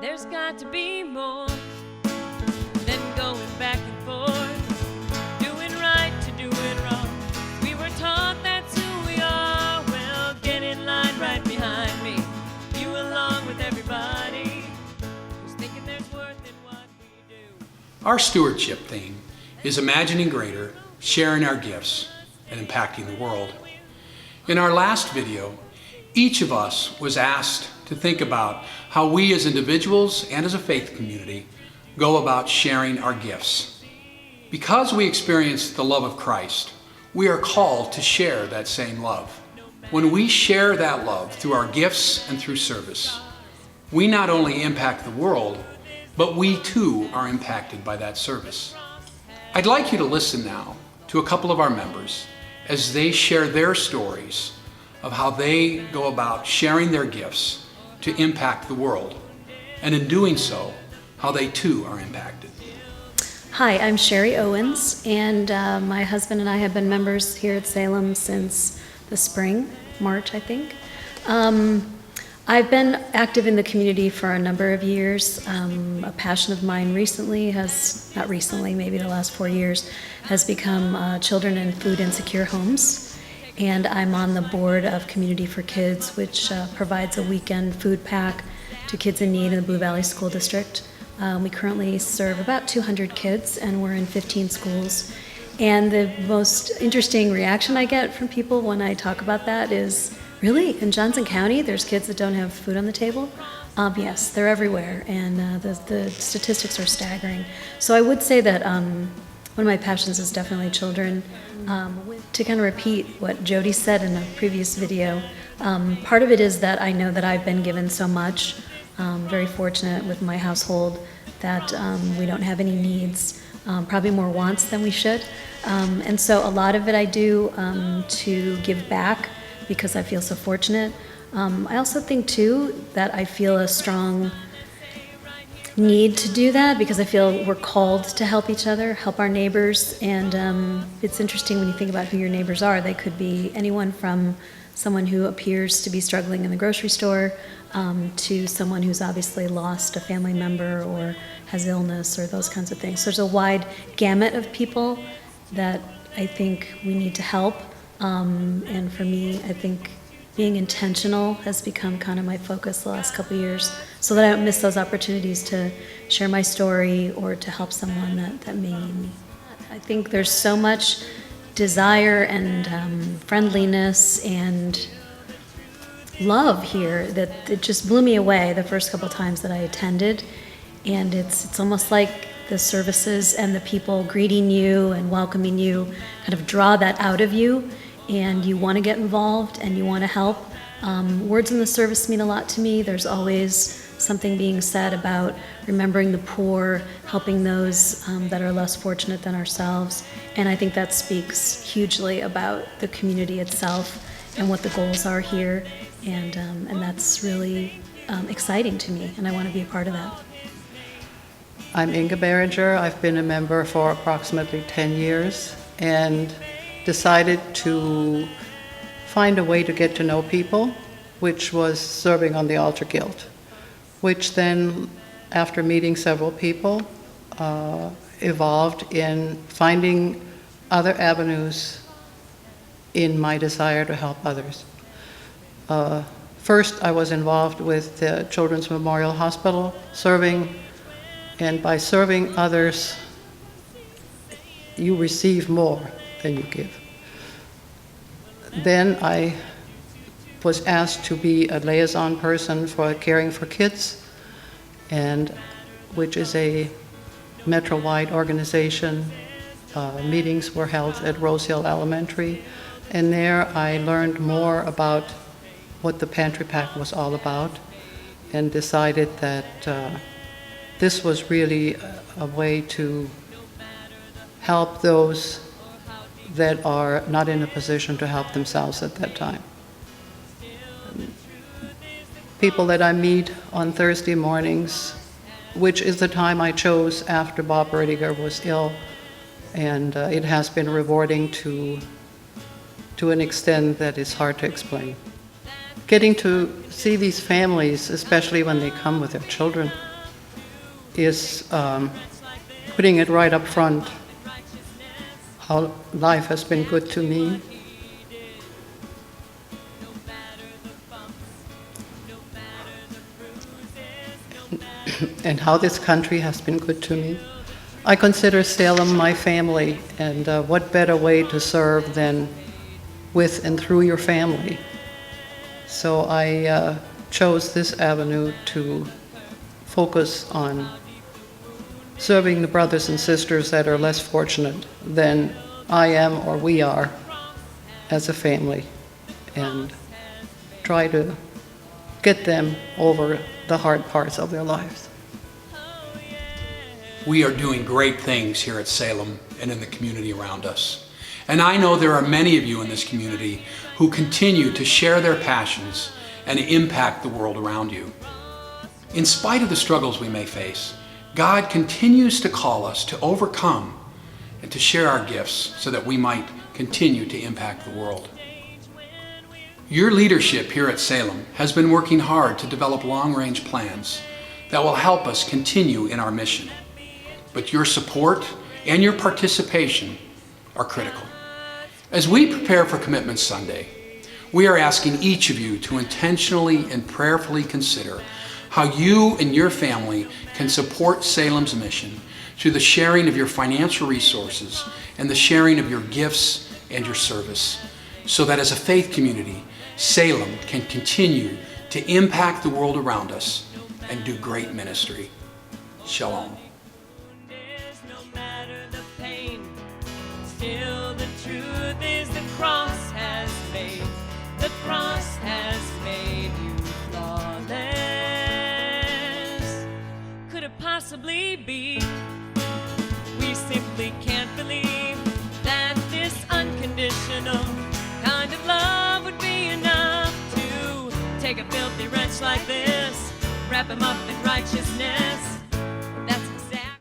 There's got to be more than going back and forth, doing right to doing wrong. We were taught that's who we are. Well, get in line right behind me, you along with everybody who's thinking there's worth in what we do. Our stewardship theme is imagining greater, sharing our gifts, and impacting the world. In our last video, each of us was asked to think about how we as individuals and as a faith community go about sharing our gifts. Because we experience the love of Christ, we are called to share that same love. When we share that love through our gifts and through service, we not only impact the world, but we too are impacted by that service. I'd like you to listen now to a couple of our members as they share their stories of how they go about sharing their gifts to impact the world, and in doing so, how they too are impacted. Hi, I'm Sherry Owens, and my husband and I have been members here at Salem since the spring, March, I think. I've been active in the community for a number of years. A passion of mine recently not recently, maybe the last 4 years, has become children in food insecure homes. And I'm on the board of Community for Kids, which provides a weekend food pack to kids in need in the Blue Valley School District. We currently serve about 200 kids, and we're in 15 schools. And the most interesting reaction I get from people when I talk about that is, really, in Johnson County, there's kids that don't have food on the table? Yes, they're everywhere, and the statistics are staggering. So I would say that one of my passions is definitely children. To kind of repeat what Jody said in a previous video, part of it is that I know that I've been given so much. Very fortunate with my household that we don't have any needs, probably more wants than we should. And so a lot of it I do to give back because I feel so fortunate. I also think too that I feel a strong need to do that because I feel we're called to help each other, help our neighbors, and it's interesting when you think about who your neighbors are. They could be anyone from someone who appears to be struggling in the grocery store to someone who's obviously lost a family member or has illness or those kinds of things. So there's a wide gamut of people that I think we need to help, and for me, I think being intentional has become kind of my focus the last couple of years so that I don't miss those opportunities to share my story or to help someone that may need me. I think there's so much desire and friendliness and love here that it just blew me away the first couple times that I attended. And it's almost like the services and the people greeting you and welcoming you kind of draw that out of you, and you want to get involved and you want to help. Words in the service mean a lot to me. There's always something being said about remembering the poor, helping those that are less fortunate than ourselves. And I think that speaks hugely about the community itself and what the goals are here. And that's really exciting to me, and I want to be a part of that. I'm Inga Behringer. I've been a member for approximately 10 years and decided to find a way to get to know people, which was serving on the altar guild, which then, after meeting several people, evolved in finding other avenues in my desire to help others. First, I was involved with the Children's Memorial Hospital, and by serving others, you receive more than you give. Then I was asked to be a liaison person for Caring for Kids, which is a metro-wide organization. Meetings were held at Rose Hill Elementary, and there I learned more about what the Pantry Pack was all about, and decided that this was really a way to help those that are not in a position to help themselves at that time. People that I meet on Thursday mornings, which is the time I chose after Bob Rediger was ill, and it has been rewarding to an extent that is hard to explain. getting to see these families, especially when they come with their children, is putting it right up front, how life has been good to me. And how this country has been good to me. I consider Salem my family, and what better way to serve than with and through your family. So I chose this avenue to focus on serving the brothers and sisters that are less fortunate than I am or we are as a family, and try to get them over the hard parts of their lives. We are doing great things here at Salem and in the community around us. And I know there are many of you in this community who continue to share their passions and impact the world around you. In spite of the struggles we may face, God continues to call us to overcome and to share our gifts so that we might continue to impact the world. Your leadership here at Salem has been working hard to develop long-range plans that will help us continue in our mission. But your support and your participation are critical. As we prepare for Commitment Sunday, we are asking each of you to intentionally and prayerfully consider how you and your family can support Salem's mission through the sharing of your financial resources and the sharing of your gifts and your service, so that as a faith community, Salem can continue to impact the world around us and do great ministry. Shalom. Still the truth is the cross has made you flawless. Could it possibly be we simply can't believe that this unconditional kind of love would be enough to take a filthy wretch like this, wrap him up in righteousness?